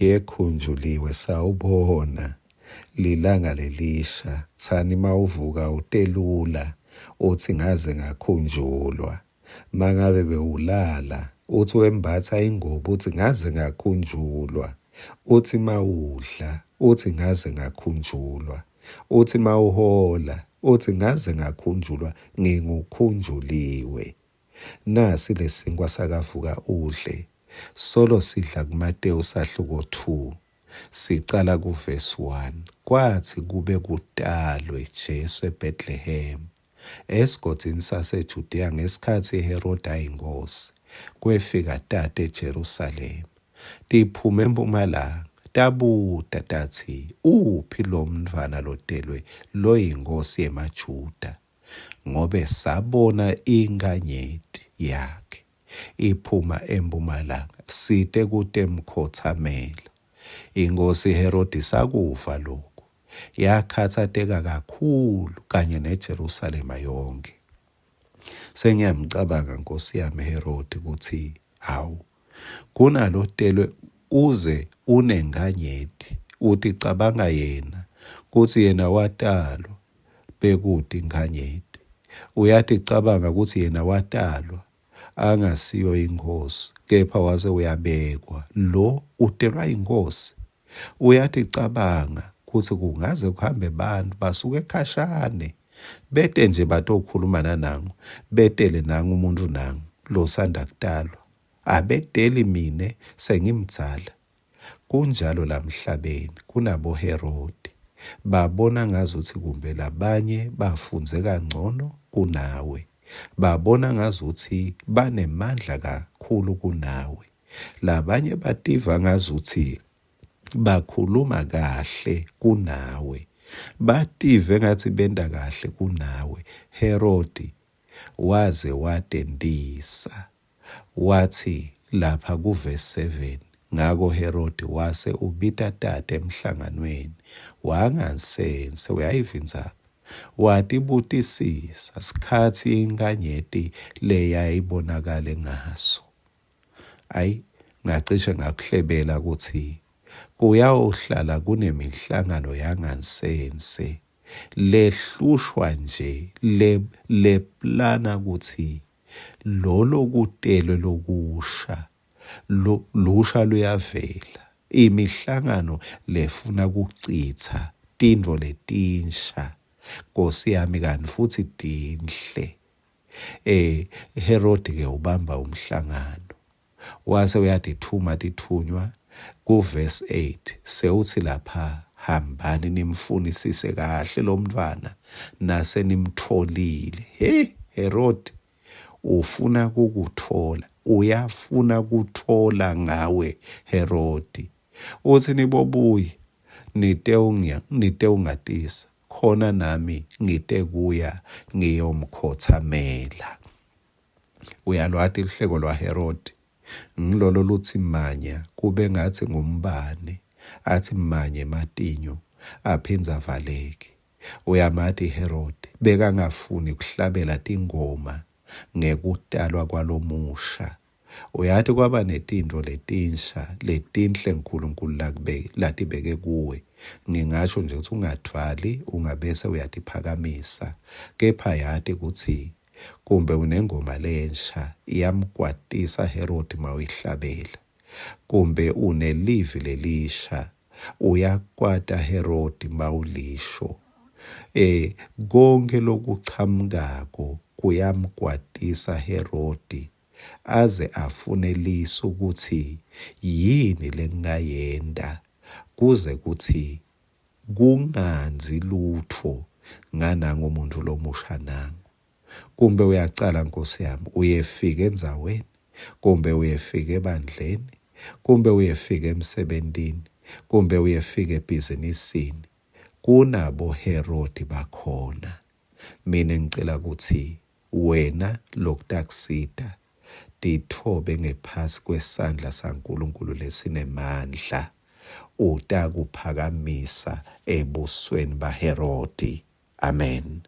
Yekhunjuliwe sawubona lilanga lelisha thani mawuvuka utelula uthi ngaze ngakhunjulwa mangabe bewulala uthi wembatha ingubo uthi ngaze ngakhunjulwa uthi mawudla uthi ngaze ngakhunjulwa uthi mawuhola uthi ngaze ngakhunjulwa ngingukhunjuliwe. Nasi lesinkwa sakavuka udle solo sidla kuMateyu sahluko 2 sicala kuverse 1. Kwathi kube kudalwe Jesu eBethlehem esigodini saseJudeya ngesikhathi uHerodi ayinkosi, kwefika tata eJerusalema tiphume empumalanga tabuda tathi uphi lo mntwana lodelwe loyinkosi yemaJuda, ngobe sabona inkanyeti yakhe iphuma empumalanga site kude emkhothamela. Inkosi uHerodi sakuva lokhu yakhathateka kakhulu kanye neJerusalema yonke. Sengiyamcabanga nkosi yami uHerodi ukuthi hawu kunalodelwe uze unenkanyeti uthi cabanga yena kuthi yena watalwa bekude inkanyeti, uyathi cabanga ukuthi yena watalwa angasiyo inkosi kepha waze uyabekwa lo udelwa inkosi. Uyathi cabanga kuthi kungaze kuhambe abantu basuke ekhashane bete nje batokhuluma nangu betele nangu umuntu nangu lo sanda kutalwa abedeli mine sengimdzala. Kunjalo lamhlabeni kunabo Herodi babona ngazuthi kumbe labanye bafunze kangcono kunawe, babona ngazuthi banemandla kakhulu kunawe, labanye bativa ngazuthi bakhuluma kahle kunawe, bative ngathi benda kahle kunawe. Herodi waze watendisa wathi lapha kuverse 7, ngako Herodi wase ubita tata emhlanganweni wangasense uyayivinza watibutisisa sikhathi inkanyeti leyayibonakale ngaso. Ayi ngacishe ngakuhlebela ukuthi kuyawuhlala kunemihlangano yangasense lehlushwa nje leplana ukuthi lolo kutelwe lokusha lusha luyavela, imihlangano lefuna kucitha tintfo letinsha Nkosi yami kanti futhi tinhle. Herodi ke ubamba umhlangano wase uyadithuma tithunywa kuverse 8 sewuthi lapha hambani nimfunisise kahle lo mntwana nase nimtholile. Herodi ufuna kukuthola, uyafuna kuthola ngawe Herodi. Uthi nibobuye nite ungatisa khona nami ngite kuya ngiyomkhothamela. Uyalwati lihleko lwa Herodi ngilolo luthi manya kube ngathi ngumbane athi manye matinyo aphinza avaleke. Uyamathi Herodi bekangafuni kuhlabela tingoma ngekutalwa kwalomusha. Uyathi kwaba netintfo letinsha letinhle uNkulunkulu latibeke kuwe, ngingasho nje ukuthi ungathwali ungabese uyatiphakamisa, kepha yathi ukuthi kumbe unengoma lensha iyamkwatisa Herodi mawuyihlabela, kumbe unelivi lelisha uyakwata Herodi mawulisho. Konke lokuchamukako kuyamkwatisa Herodi aze afune liso ukuthi yini lengayenda kuze kuthi kunganzi lutho ngananga umuntu lomusha nangu. Kumbe uyacala Nkosi yami uyefika endzaweni, kumbe uyefika ebandleni, kumbe uyefika emsebentini, kumbe uyefika ebhizinisini, kunabo Herodi bakhona. Mina ngicela ukuthi wena lokutakusita tithobe ngephasi kwesandla saNkulunkulu lesinemandla utakuphakamisa ebusweni baHerodi. Amen.